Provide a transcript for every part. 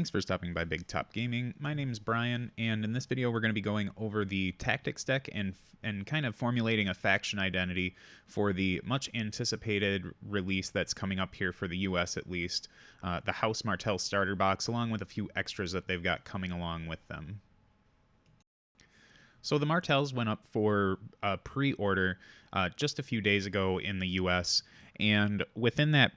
Thanks for stopping by Big Top Gaming. My name's Brian, and in this video we're going to be going over the Tactics deck and kind of formulating a faction identity for the much anticipated release that's coming up here for the US at least, the House Martell starter box, along with a few extras that they've got coming along with them. So the Martells went up for pre-order just a few days ago in the US, and within that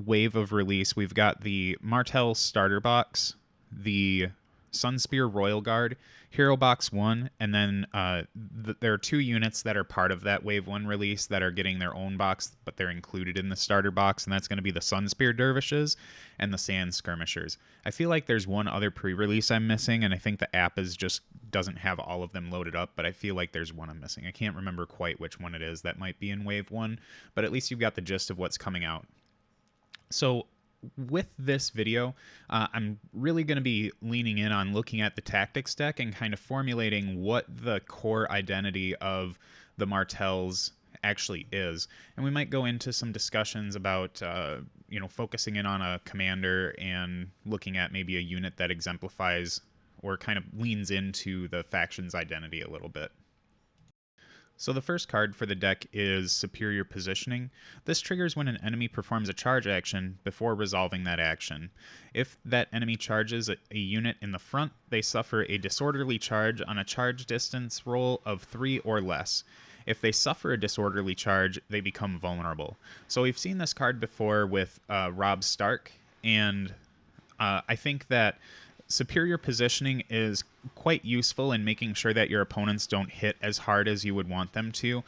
wave of release, we've got the Martell starter box, the Sunspear Royal Guard, Hero Box 1, and then there are two units that are part of that Wave 1 release that are getting their own box, but they're included in the starter box, and that's going to be the Sunspear Dervishes and the Sand Skirmishers. I feel like there's one other pre-release I'm missing, and I think the app doesn't have all of them loaded up, but I feel like there's one I'm missing. I can't remember quite which one it is that might be in Wave 1, but at least you've got the gist of what's coming out. So with this video, I'm really going to be leaning in on looking at the Tactics deck and kind of formulating what the core identity of the Martells actually is. And we might go into some discussions about, focusing in on a commander and looking at maybe a unit that exemplifies or kind of leans into the faction's identity a little bit. So the first card for the deck is Superior Positioning. This triggers when an enemy performs a charge action before resolving that action. If that enemy charges a unit in the front, they suffer a disorderly charge on a charge distance roll of 3 or less. If they suffer a disorderly charge, they become vulnerable. So we've seen this card before with Robb Stark, and I think that Superior Positioning is quite useful in making sure that your opponents don't hit as hard as you would want them to.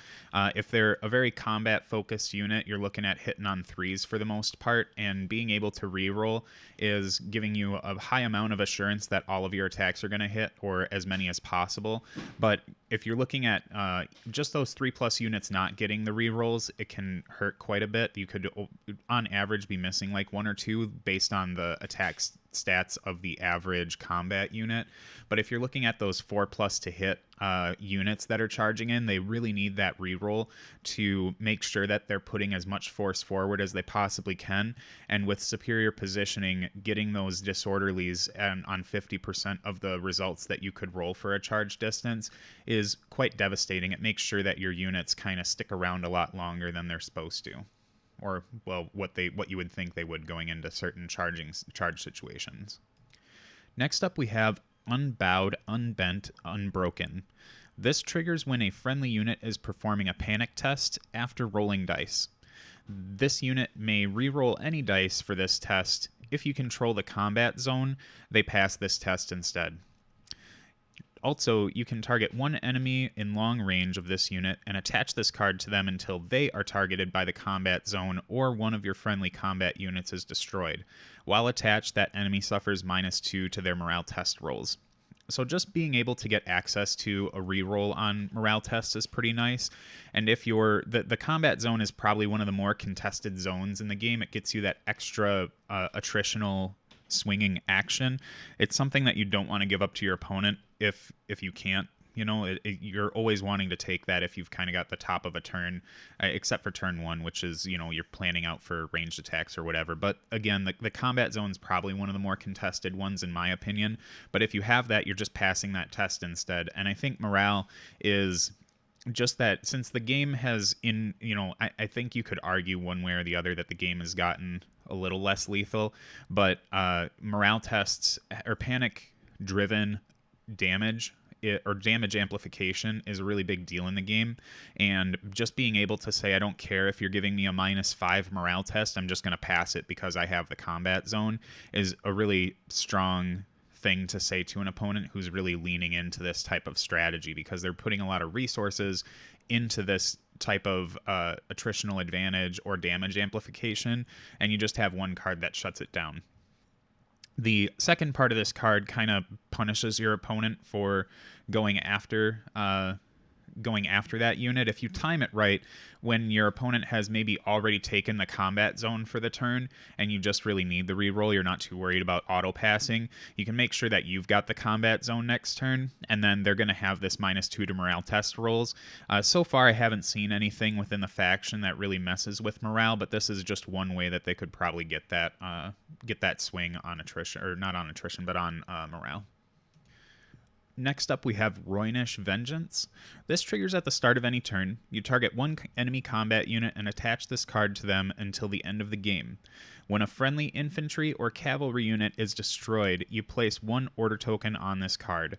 If they're a very combat-focused unit, you're looking at hitting on 3s for the most part, and being able to reroll is giving you a high amount of assurance that all of your attacks are going to hit, or as many as possible. But if you're looking at just those 3+ units not getting the rerolls, it can hurt quite a bit. You could, on average, be missing like 1 or 2 based on the attack stats of the average combat unit. But if you're looking at those 4+ to hit units that are charging in, they really need that reroll to make sure that they're putting as much force forward as they possibly can. And with Superior Positioning, getting those disorderlies on 50% of the results that you could roll for a charge distance is quite devastating. It makes sure that your units kind of stick around a lot longer than they're supposed to. Or, well, what you would think they would going into certain charge situations. Next up, we have Unbowed, Unbent, Unbroken. This triggers when a friendly unit is performing a panic test after rolling dice. This unit may reroll any dice for this test. If you control the combat zone, they pass this test instead. Also, you can target one enemy in long range of this unit and attach this card to them until they are targeted by the combat zone or one of your friendly combat units is destroyed. While attached, that enemy suffers -2 to their morale test rolls. So just being able to get access to a reroll on morale tests is pretty nice. And if the combat zone is probably one of the more contested zones in the game, it gets you that extra attritional swinging action. It's something that you don't want to give up to your opponent if you can't. You're always wanting to take that if you've kind of got the top of a turn, except for turn 1, which is, you're planning out for ranged attacks or whatever. But again, the combat zone is probably one of the more contested ones in my opinion. But if you have that, you're just passing that test instead. And I think morale is just that, since the game has I think you could argue one way or the other that the game has gotten a little less lethal, but morale tests or panic-driven damage or damage amplification is a really big deal in the game. And just being able to say, I don't care if you're giving me a -5 morale test, I'm just going to pass it because I have the combat zone, is a really strong thing to say to an opponent who's really leaning into this type of strategy, because they're putting a lot of resources into this type of attritional advantage or damage amplification, and you just have one card that shuts it down. The second part of this card kind of punishes your opponent for going after going after that unit. If you time it right, when your opponent has maybe already taken the combat zone for the turn and you just really need the reroll, you're not too worried about auto passing, you can make sure that you've got the combat zone next turn, and then they're going to have this -2 to morale test rolls. So far, I haven't seen anything within the faction that really messes with morale, but this is just one way that they could probably get that swing on attrition, or not on attrition, but on morale. Next up, we have Reinish Vengeance. This triggers at the start of any turn. You target one enemy combat unit and attach this card to them until the end of the game. When a friendly infantry or cavalry unit is destroyed, you place one order token on this card.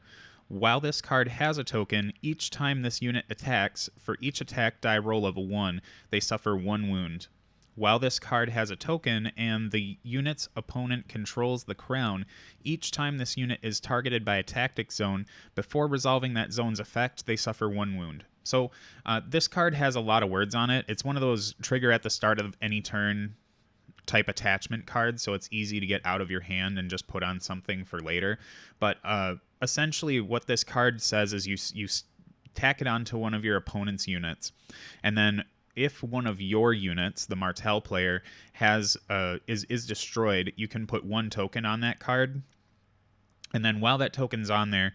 While this card has a token, each time this unit attacks, for each attack die roll of a 1, they suffer 1 wound. While this card has a token and the unit's opponent controls the crown, each time this unit is targeted by a tactic zone, before resolving that zone's effect, they suffer 1 wound. So this card has a lot of words on it. It's one of those trigger at the start of any turn type attachment cards, so it's easy to get out of your hand and just put on something for later. But essentially what this card says is you tack it onto one of your opponent's units, and then if one of your units, the Martell player, is destroyed, you can put 1 token on that card. And then while that token's on there,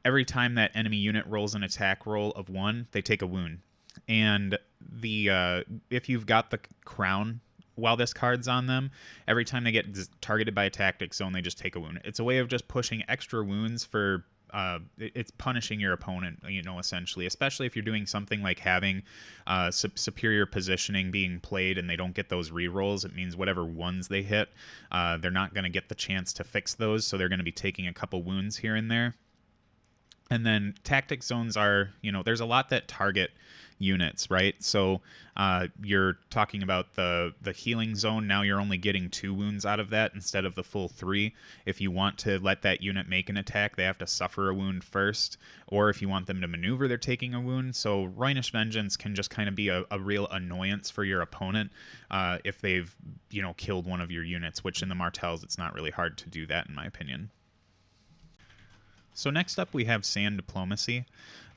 every time that enemy unit rolls an attack roll of 1, they take a wound. And if you've got the crown while this card's on them, every time they get targeted by a tactic zone, they just take a wound. It's a way of just pushing extra wounds for it's punishing your opponent, essentially, especially if you're doing something like having superior positioning being played and they don't get those rerolls. It means whatever ones they hit, they're not going to get the chance to fix those, so they're going to be taking a couple wounds here and there. And then tactic zones are, there's a lot that target units, right? So you're talking about the healing zone. Now you're only getting 2 wounds out of that instead of the full 3. If you want to let that unit make an attack, they have to suffer a wound first. Or if you want them to maneuver, they're taking a wound. So Reinish Vengeance can just kind of be a real annoyance for your opponent if they've, killed one of your units, which in the Martells, it's not really hard to do that, in my opinion. So next up, we have Sand Diplomacy.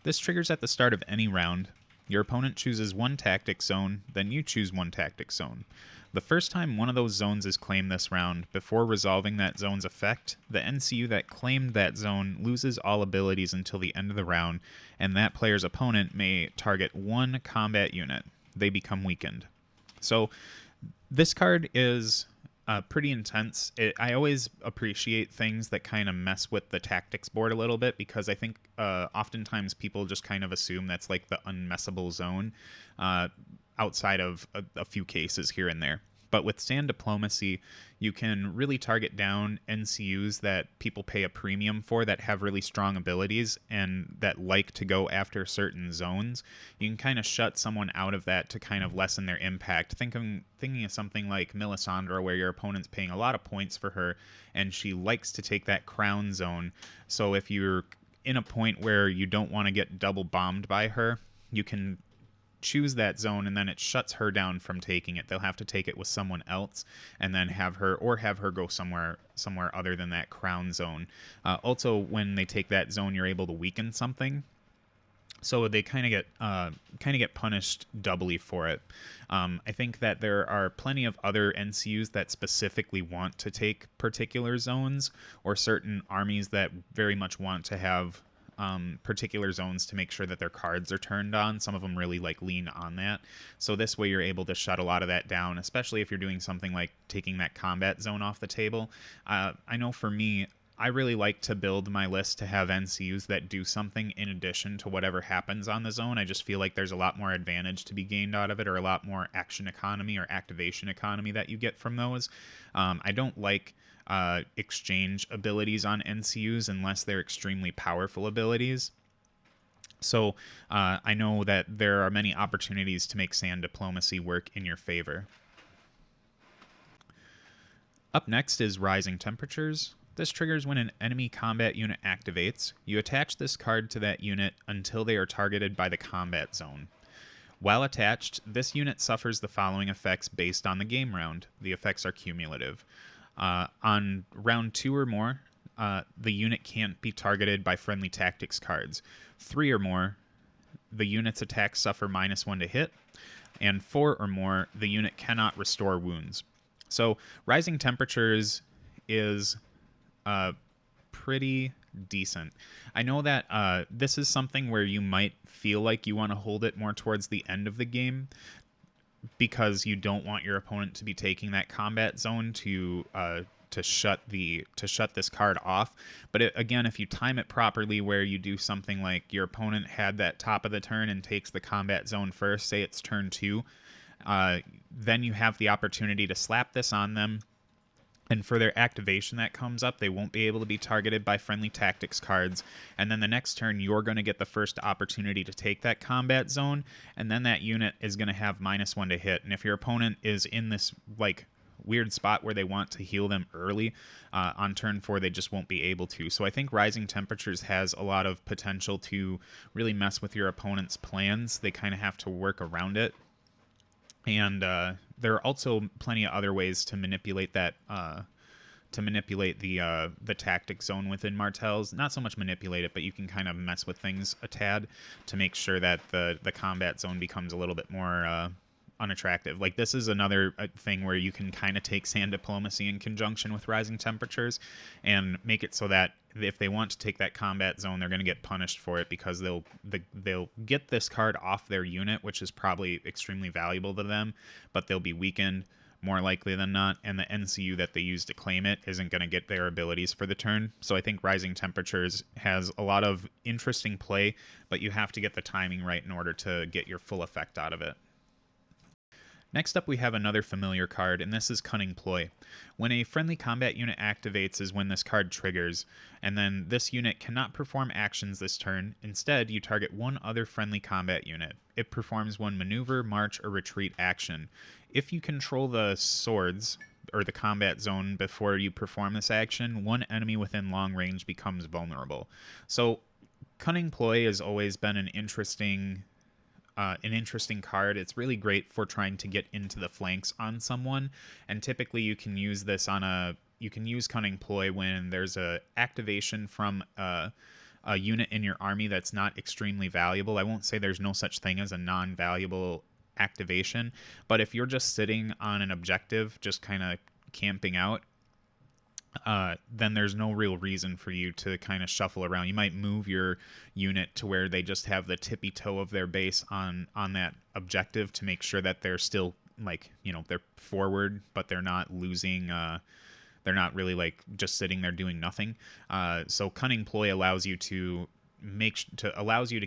This triggers at the start of any round. Your opponent chooses 1 tactic zone, then you choose 1 tactic zone. The first time one of those zones is claimed this round, before resolving that zone's effect, the NCU that claimed that zone loses all abilities until the end of the round, and that player's opponent may target 1 combat unit. They become weakened. So this card is pretty intense. I always appreciate things that kind of mess with the tactics board a little bit, because I think oftentimes people just kind of assume that's like the unmessable zone outside of a few cases here and there. But with Sand Diplomacy, you can really target down NCUs that people pay a premium for, that have really strong abilities and that like to go after certain zones. You can kind of shut someone out of that to kind of lessen their impact. Thinking of something like Melisandre, where your opponent's paying a lot of points for her and she likes to take that crown zone. So if you're in a point where you don't want to get double bombed by her, you can choose that zone, and then it shuts her down from taking it. They'll have to take it with someone else, and then have her go somewhere other than that crown zone. Also, when they take that zone, you're able to weaken something, so they kind of get punished doubly for it. I think that there are plenty of other NCUs that specifically want to take particular zones, or certain armies that very much want to have particular zones to make sure that their cards are turned on. Some of them really lean on that. So this way you're able to shut a lot of that down, especially if you're doing something like taking that combat zone off the table. I know for me, I really like to build my list to have NCUs that do something in addition to whatever happens on the zone. I just feel like there's a lot more advantage to be gained out of it, or a lot more action economy or activation economy that you get from those. I don't like exchange abilities on NCUs unless they're extremely powerful abilities. So I know that there are many opportunities to make Sand Diplomacy work in your favor. Up next is Rising Temperatures. This triggers when an enemy combat unit activates. You attach this card to that unit until they are targeted by the combat zone. While attached, this unit suffers the following effects based on the game round. The effects are cumulative. On round 2 or more, the unit can't be targeted by friendly tactics cards. 3 or more, the unit's attacks suffer -1 to hit, and 4 or more, the unit cannot restore wounds. So Rising Temperatures is pretty decent. I know that this is something where you might feel like you want to hold it more towards the end of the game, because you don't want your opponent to be taking that combat zone to shut this card off. But again, if you time it properly, where you do something like your opponent had that top of the turn and takes the combat zone first, say it's turn 2, then you have the opportunity to slap this on them. And for their activation that comes up, they won't be able to be targeted by friendly tactics cards. And then the next turn, you're going to get the first opportunity to take that combat zone. And then that unit is going to have -1 to hit. And if your opponent is in this like weird spot where they want to heal them early, on turn 4, they just won't be able to. So I think Rising Temperatures has a lot of potential to really mess with your opponent's plans. They kind of have to work around it. And there are also plenty of other ways to manipulate that, the tactic zone within Martells. Not so much manipulate it, but you can kind of mess with things a tad to make sure that the combat zone becomes a little bit more unattractive. Like, this is another thing where you can kind of take Sand Diplomacy in conjunction with Rising Temperatures and make it so that if they want to take that combat zone, they're going to get punished for it, because they'll get this card off their unit, which is probably extremely valuable to them, but they'll be weakened more likely than not, and the NCU that they use to claim it isn't going to get their abilities for the turn. So I think Rising Temperatures has a lot of interesting play, but you have to get the timing right in order to get your full effect out of it. Next up, we have another familiar card, and this is Cunning Ploy. When a friendly combat unit activates is when this card triggers, and then this unit cannot perform actions this turn. Instead, you target one other friendly combat unit. It performs one maneuver, march, or retreat action. If you control the swords, or the combat zone, before you perform this action, one enemy within long range becomes vulnerable. So Cunning Ploy has always been an interesting card. It's really great for trying to get into the flanks on someone, and typically you can use this you can use Cunning Ploy when there's a activation from a unit in your army that's not extremely valuable. I won't say there's no such thing as a non-valuable activation, but if you're just sitting on an objective, just kind of camping out, then there's no real reason for you to kind of shuffle around. You might move your unit to where they just have the tippy toe of their base on that objective to make sure that they're still, like, you know, they're forward, but they're not losing. They're not really like just sitting there doing nothing. So Cunning Ploy allows you to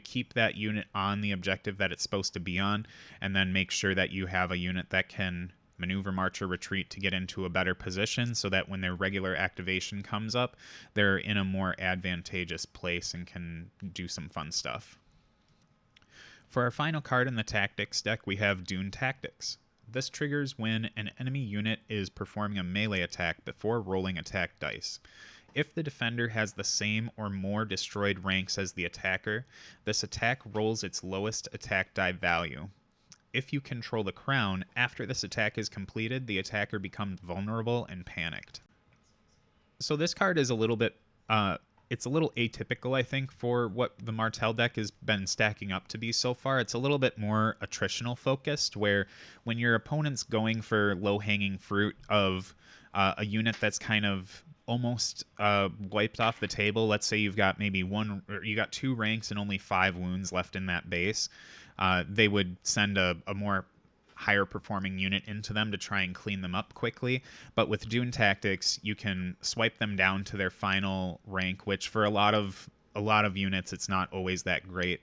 keep that unit on the objective that it's supposed to be on, and then make sure that you have a unit that can maneuver, march, or retreat to get into a better position, so that when their regular activation comes up, they're in a more advantageous place and can do some fun stuff. For our final card in the Tactics deck, we have Dune Tactics. This triggers when an enemy unit is performing a melee attack before rolling attack dice. If the defender has the same or more destroyed ranks as the attacker, this attack rolls its lowest attack die value. If you control the crown, after this attack is completed, the attacker becomes vulnerable and panicked. So this card is a little bit, it's a little atypical, I think, for what the Martell deck has been stacking up to be so far. It's a little bit more attritional focused, where when your opponent's going for low-hanging fruit of a unit that's kind of almost wiped off the table, let's say you've got maybe you got 2 ranks and only 5 wounds left in that base, they would send a more higher performing unit into them to try and clean them up quickly. But with Dune Tactics, you can swipe them down to their final rank, which for a lot of units, it's not always that great.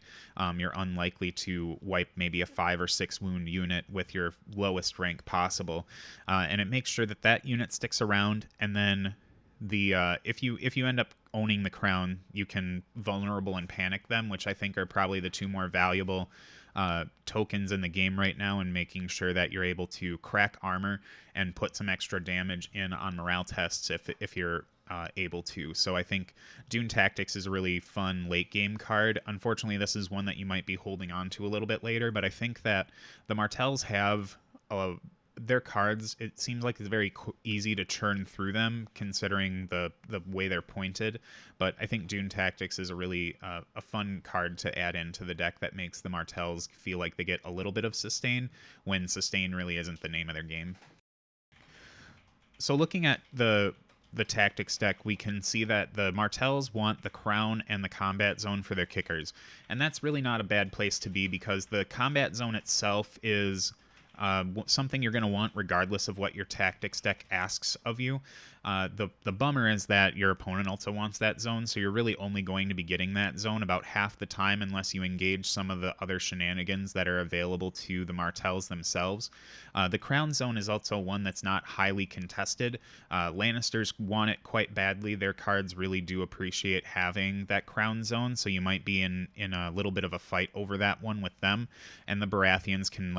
You're unlikely to wipe maybe a 5 or 6 wound unit with your lowest rank possible, and it makes sure that unit sticks around. And then if you end up owning the crown, you can vulnerable and panic them, which I think are probably the 2 more valuable tokens in the game right now, and making sure that you're able to crack armor and put some extra damage in on morale tests if you're able to. So I think Dune Tactics is a really fun late game card. Unfortunately, this is one that you might be holding on to a little bit later, but I think that the Martells have their cards, it seems like it's very easy to churn through them considering the way they're pointed. But I think Dune Tactics is a really a fun card to add into the deck that makes the Martells feel like they get a little bit of sustain when sustain really isn't the name of their game. So looking at the tactics deck, we can see that the Martells want the crown and the combat zone for their kickers. And that's really not a bad place to be because the combat zone itself is something you're going to want regardless of what your tactics deck asks of you. The bummer is that your opponent also wants that zone, so you're really only going to be getting that zone about half the time unless you engage some of the other shenanigans that are available to the Martells themselves. The crown zone is also one that's not highly contested. Lannisters want it quite badly. Their cards really do appreciate having that crown zone, so you might be in a little bit of a fight over that one with them. And the Baratheons can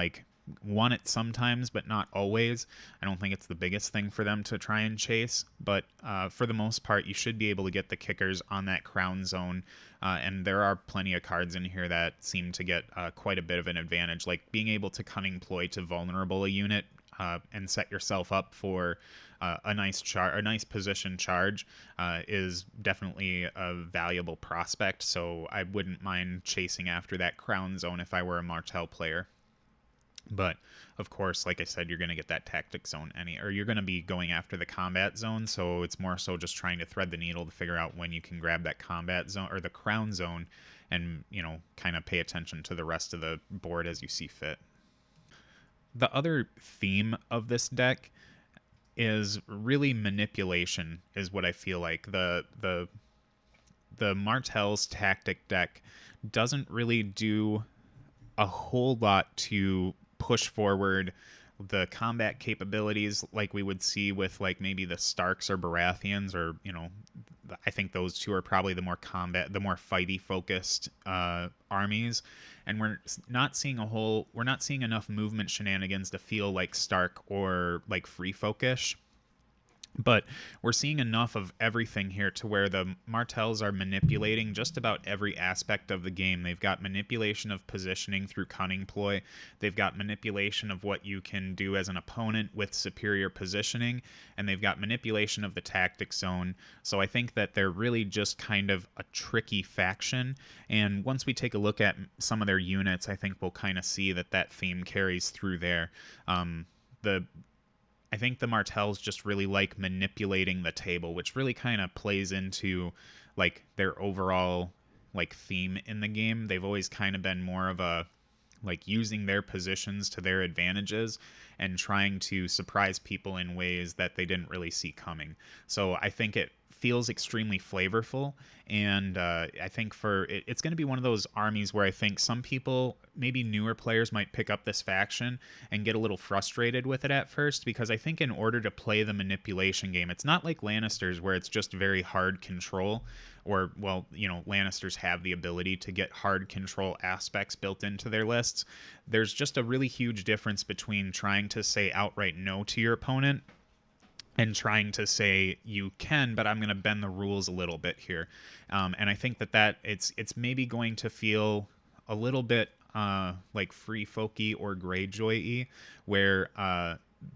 want it sometimes, but not always. I don't think it's the biggest thing for them to try and chase, but for the most part, you should be able to get the kickers on that crown zone, and there are plenty of cards in here that seem to get quite a bit of an advantage, like being able to Cunning Ploy to vulnerable a unit and set yourself up for a nice position charge is definitely a valuable prospect, so I wouldn't mind chasing after that crown zone if I were a Martell player. But of course, like I said, you're going to get that tactic zone or you're going to be going after the combat zone. So it's more so just trying to thread the needle to figure out when you can grab that combat zone or the crown zone and, kind of pay attention to the rest of the board as you see fit. The other theme of this deck is really manipulation, is what I feel like. The Martell's tactic deck doesn't really do a whole lot to push forward the combat capabilities like we would see with maybe the Starks or Baratheons, or I think those two are probably the more fighty focused armies, and we're not seeing enough movement shenanigans to feel like Stark or like Free Folkish. But we're seeing enough of everything here to where the Martells are manipulating just about every aspect of the game. They've got manipulation of positioning through Cunning Ploy. They've got manipulation of what you can do as an opponent with superior positioning. And they've got manipulation of the tactic zone. So I think that they're really just kind of a tricky faction. And once we take a look at some of their units, I think we'll kind of see that theme carries through there. I think the Martells just really like manipulating the table, which really kind of plays into their overall theme in the game. They've always kind of been more of a using their positions to their advantages and trying to surprise people in ways that they didn't really see coming. So I think it feels extremely flavorful, and I think it's going to be one of those armies where I think some people, maybe newer players, might pick up this faction and get a little frustrated with it at first, because I think in order to play the manipulation game, it's not like Lannisters where it's just very hard control, or Lannisters have the ability to get hard control aspects built into their lists. There's just a really huge difference between trying to say outright no to your opponent and trying to say you can, but I'm going to bend the rules a little bit here. And I think that it's maybe going to feel a little bit like Free Folky or Greyjoy-y, where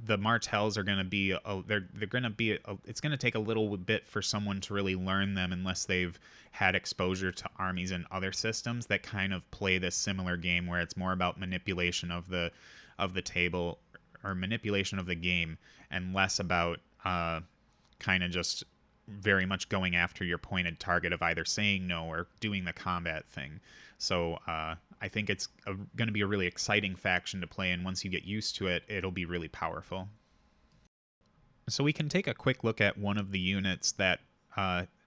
the Martells are going to be it's going to take a little bit for someone to really learn them unless they've had exposure to armies in other systems that kind of play this similar game, where it's more about manipulation of the table or manipulation of the game, and less about kind of just very much going after your pointed target of either saying no or doing the combat thing. So I think it's going to be a really exciting faction to play, and once you get used to it, it'll be really powerful. So we can take a quick look at one of the units that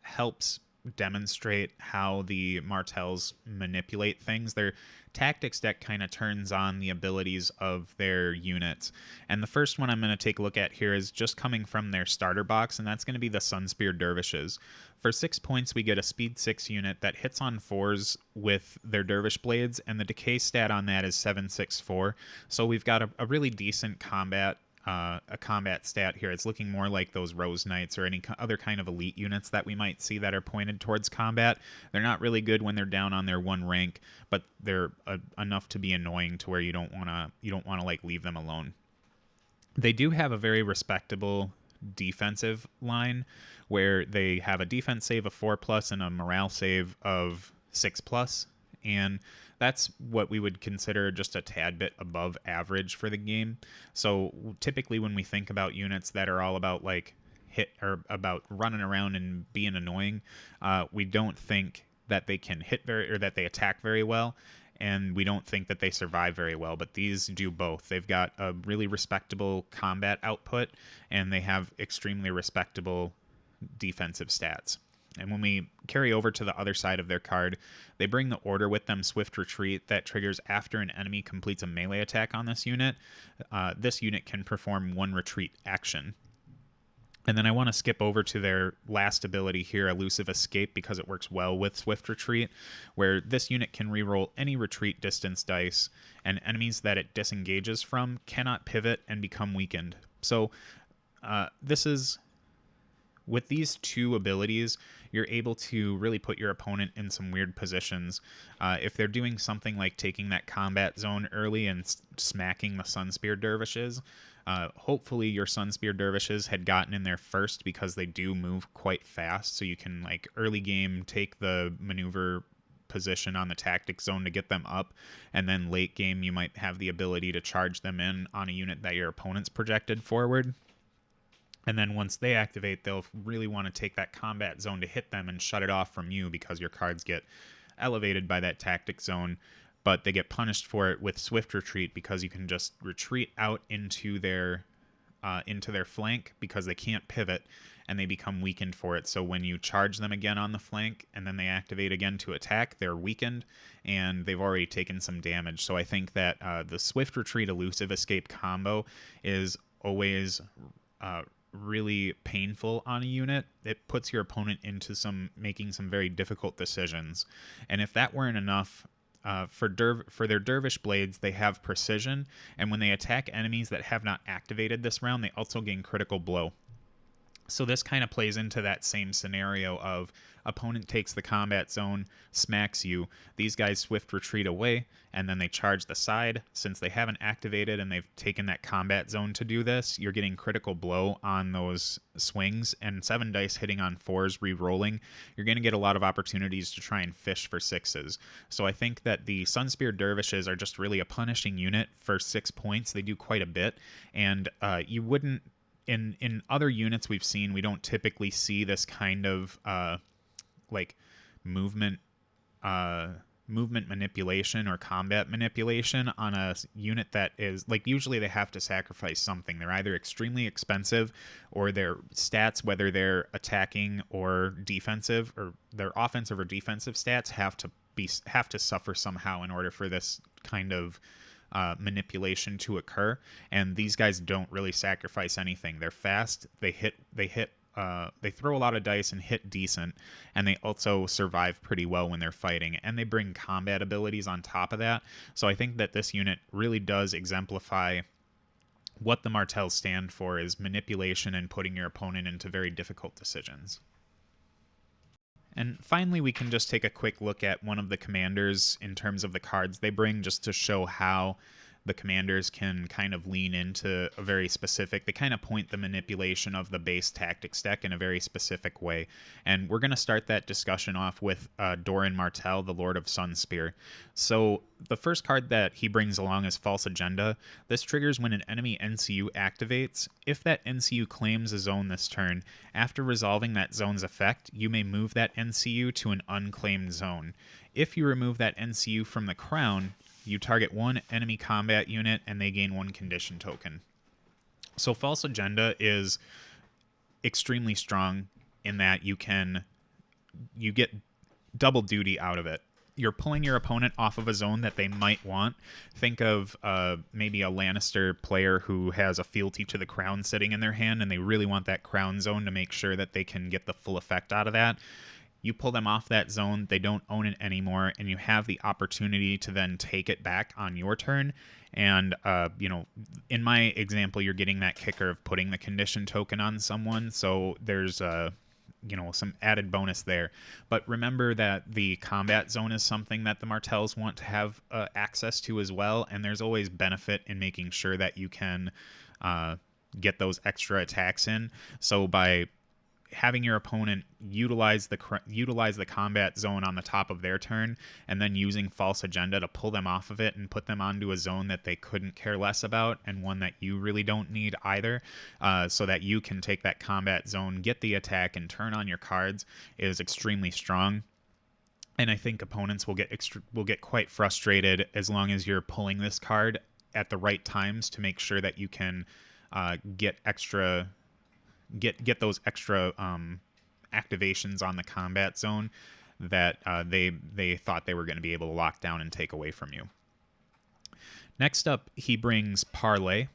helps demonstrate how the Martells manipulate things. Their tactics deck kind of turns on the abilities of their units. And the first one I'm going to take a look at here is just coming from their starter box, and that's going to be the Sunspear Dervishes. For 6 points, we get a speed 6 unit that hits on 4s with their Dervish Blades, and the decay stat on that is 764. So we've got a really decent combat stat here. It's looking more like those Rose Knights or any other kind of elite units that we might see that are pointed towards combat. They're not really good when they're down on their 1 rank, but they're enough to be annoying to where you don't want to leave them alone. They do have a very respectable defensive line where they have a defense save of 4 plus and a morale save of 6 plus, and that's what we would consider just a tad bit above average for the game. So typically when we think about units that are all about like hit or about running around and being annoying, we don't think that they can hit very or that they attack very well, and we don't think that they survive very well, but these do both. They've got a really respectable combat output, and they have extremely respectable defensive stats. And when we carry over to the other side of their card, they bring the order with them, Swift Retreat, that triggers after an enemy completes a melee attack on this unit. This unit can perform one retreat action. And then I want to skip over to their last ability here, Elusive Escape, because it works well with Swift Retreat, where this unit can reroll any retreat distance dice, and enemies that it disengages from cannot pivot and become weakened. So this is, with these two abilities, you're able to really put your opponent in some weird positions. If they're doing something like taking that combat zone early and smacking the Sunspear Dervishes, hopefully your Sunspear Dervishes had gotten in there first, because they do move quite fast, so you can like early game take the maneuver position on the tactic zone to get them up, and then late game you might have the ability to charge them in on a unit that your opponent's projected forward. And then once they activate, they'll really want to take that combat zone to hit them and shut it off from you, because your cards get elevated by that tactic zone, but they get punished for it with Swift Retreat, because you can just retreat out into their flank because they can't pivot, and they become weakened for it. So when you charge them again on the flank and then they activate again to attack, they're weakened and they've already taken some damage. So I think that the Swift Retreat Elusive Escape combo is always really painful on a unit. It puts your opponent into making some very difficult decisions. And if that weren't enough, for their Dervish Blades, they have precision, and when they attack enemies that have not activated this round, they also gain critical blow. So this kind of plays into that same scenario of opponent takes the combat zone, smacks you, these guys Swift Retreat away, and then they charge the side. Since they haven't activated and they've taken that combat zone to do this, you're getting critical blow on those swings, and 7 dice hitting on 4s re-rolling, you're going to get a lot of opportunities to try and fish for 6s. So I think that the Sunspear Dervishes are just really a punishing unit for 6 points. They do quite a bit, and you wouldn't, in other units we've seen, we don't typically see this kind of like movement manipulation or combat manipulation on a unit that is like, usually they have to sacrifice something. They're either extremely expensive, or their stats, whether they're attacking or defensive, or their offensive or defensive stats, have to suffer somehow in order for this kind of manipulation to occur. And these guys don't really sacrifice anything. They're fast, they throw a lot of dice and hit decent, and they also survive pretty well when they're fighting, and they bring combat abilities on top of that. So I think that this unit really does exemplify what the Martells stand for, is manipulation and putting your opponent into very difficult decisions. And finally, we can just take a quick look at one of the commanders in terms of the cards they bring, just to show how the commanders can kind of lean into a very specific, they kind of point the manipulation of the base tactics deck in a very specific way. And we're going to start that discussion off with Doran Martell, the Lord of Sunspear. So the first card that he brings along is False Agenda. This triggers when an enemy NCU activates. If that NCU claims a zone this turn, after resolving that zone's effect, you may move that NCU to an unclaimed zone. If you remove that NCU from the crown, you target one enemy combat unit and they gain 1 condition token. So False Agenda is extremely strong in that you get double duty out of it. You're pulling your opponent off of a zone that they might want. Think of maybe a Lannister player who has a fealty to the crown sitting in their hand, and they really want that crown zone to make sure that they can get the full effect out of that. You pull them off that zone, they don't own it anymore, and you have the opportunity to then take it back on your turn. And, in my example, you're getting that kicker of putting the condition token on someone, so there's some added bonus there. But remember that the combat zone is something that the Martells want to have access to as well, and there's always benefit in making sure that you can get those extra attacks in. So by having your opponent utilize the combat zone on the top of their turn, and then using false agenda to pull them off of it and put them onto a zone that they couldn't care less about, and one that you really don't need either, so that you can take that combat zone, get the attack, and turn on your cards, is extremely strong. And I think opponents will get quite frustrated as long as you're pulling this card at the right times to make sure that you can get those extra activations on the combat zone that they thought they were going to be able to lock down and take away from you. Next up, he brings Parlay.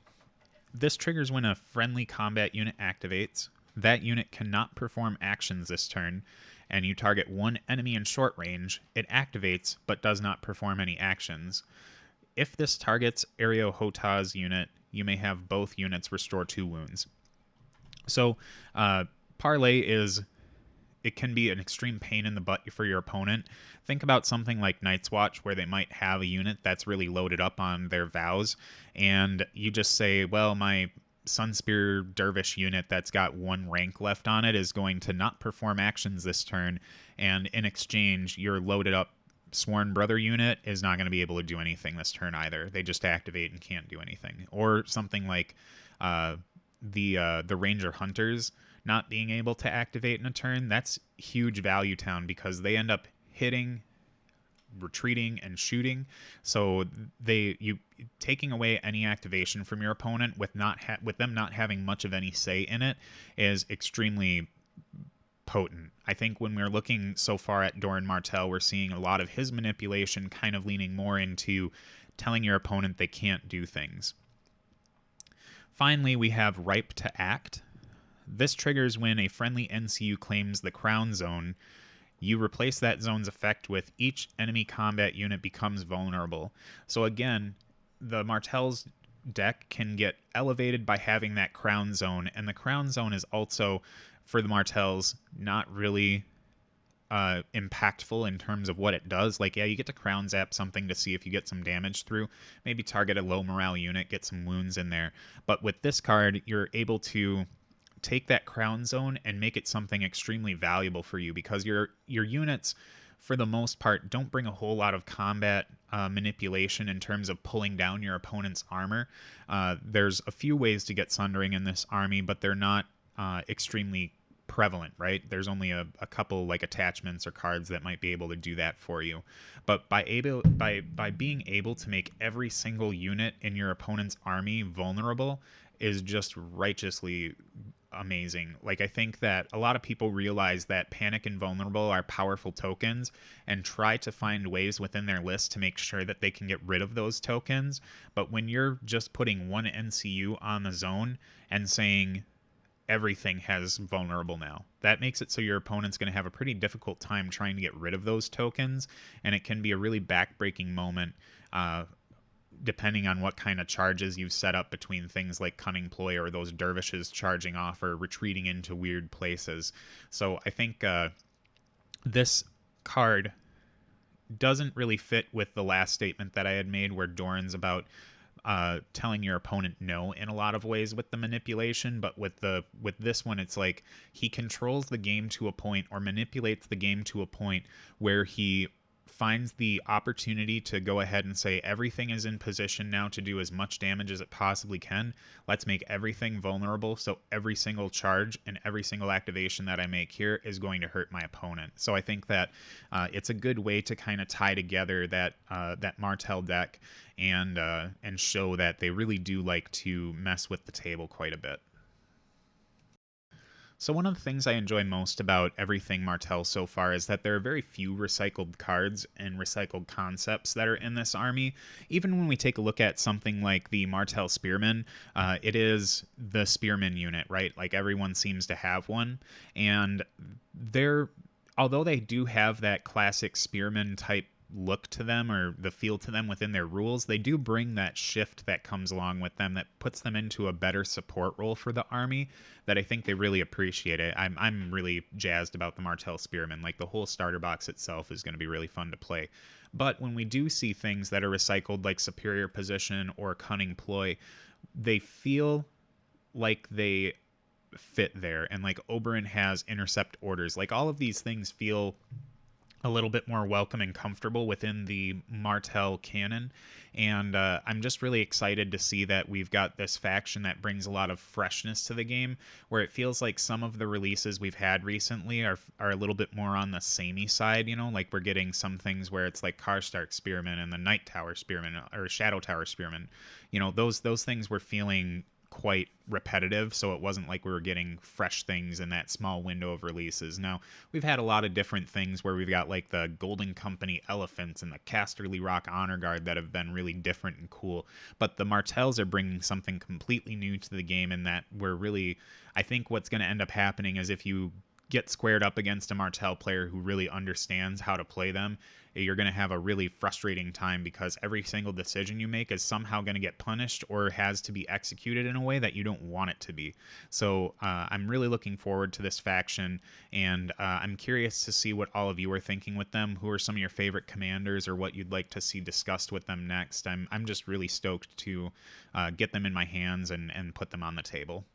This triggers when a friendly combat unit activates. That unit cannot perform actions this turn, and you target one enemy in short range. It activates, but does not perform any actions. If this targets Ario Hota's unit, you may have both units restore 2 wounds. So, Parlay it can be an extreme pain in the butt for your opponent. Think about something like Night's Watch, where they might have a unit that's really loaded up on their vows, and you just say, well, my Sunspear Dervish unit that's got 1 rank left on it is going to not perform actions this turn, and in exchange, your loaded up Sworn Brother unit is not going to be able to do anything this turn either. They just activate and can't do anything. Or something like the Ranger Hunters not being able to activate in a turn. That's huge value town because they end up hitting, retreating, and shooting. So you taking away any activation from your opponent with them not having much of any say in it is extremely potent. I think when we're looking so far at Doran Martell, we're seeing a lot of his manipulation kind of leaning more into telling your opponent they can't do things. Finally, we have Ripe to Act. This triggers when a friendly NCU claims the Crown Zone. You replace that zone's effect with each enemy combat unit becomes vulnerable. So again, the Martell's deck can get elevated by having that Crown Zone, and the Crown Zone is also, for the Martells, not really impactful in terms of what it does. Like, yeah, you get to Crown Zap something to see if you get some damage through, maybe target a low morale unit, get some wounds in there. But with this card, you're able to take that Crown Zone and make it something extremely valuable for you, because your units, for the most part, don't bring a whole lot of combat manipulation in terms of pulling down your opponent's armor. There's a few ways to get Sundering in this army, but they're not extremely prevalent, right? There's only a couple like attachments or cards that might be able to do that for you. But by being able to make every single unit in your opponent's army vulnerable is just righteously amazing. Like, I think that a lot of people realize that Panic and Vulnerable are powerful tokens and try to find ways within their list to make sure that they can get rid of those tokens. But when you're just putting one NCU on the zone and saying everything has vulnerable now, that makes it so your opponent's going to have a pretty difficult time trying to get rid of those tokens, and it can be a really backbreaking moment depending on what kind of charges you've set up between things like Cunning Ploy or those dervishes charging off or retreating into weird places. So I think this card doesn't really fit with the last statement that I had made, where Doran's about telling your opponent no in a lot of ways with the manipulation. But with this one, it's like he controls the game to a point, or manipulates the game to a point, where he finds the opportunity to go ahead and say everything is in position now to do as much damage as it possibly can. Let's make everything vulnerable, so every single charge and every single activation that I make here is going to hurt my opponent. So I think that it's a good way to kind of tie together that Martell deck and show that they really do like to mess with the table quite a bit. So one of the things I enjoy most about everything Martell so far is that there are very few recycled cards and recycled concepts that are in this army. Even when we take a look at something like the Martell Spearman, it is the Spearman unit, right? Like, everyone seems to have one. And although they do have that classic Spearman type look to them, or the feel to them within their rules, they do bring that shift that comes along with them that puts them into a better support role for the army that I think they really appreciate it. I'm really jazzed about the Martell Spearman. Like, the whole starter box itself is going to be really fun to play. But when we do see things that are recycled, like Superior Position or Cunning Ploy, they feel like they fit there. And like Oberyn has intercept orders. Like all of these things feel a little bit more welcome and comfortable within the Martell canon. And I'm just really excited to see that we've got this faction that brings a lot of freshness to the game, where it feels like some of the releases we've had recently are a little bit more on the samey side, you know, like we're getting some things where it's like Karstark Spearman and the Night Tower Spearman or Shadow Tower Spearman. You know, those things were feeling quite repetitive, so it wasn't like we were getting fresh things in that small window of releases. Now, we've had a lot of different things where we've got like the Golden Company Elephants and the Casterly Rock Honor Guard that have been really different and cool, but the Martells are bringing something completely new to the game, in that we're really, I think what's going to end up happening is if you get squared up against a Martell player who really understands how to play them, you're going to have a really frustrating time, because every single decision you make is somehow going to get punished or has to be executed in a way that you don't want it to be. So I'm really looking forward to this faction, and I'm curious to see what all of you are thinking with them. Who are some of your favorite commanders, or what you'd like to see discussed with them next? I'm just really stoked to get them in my hands and put them on the table.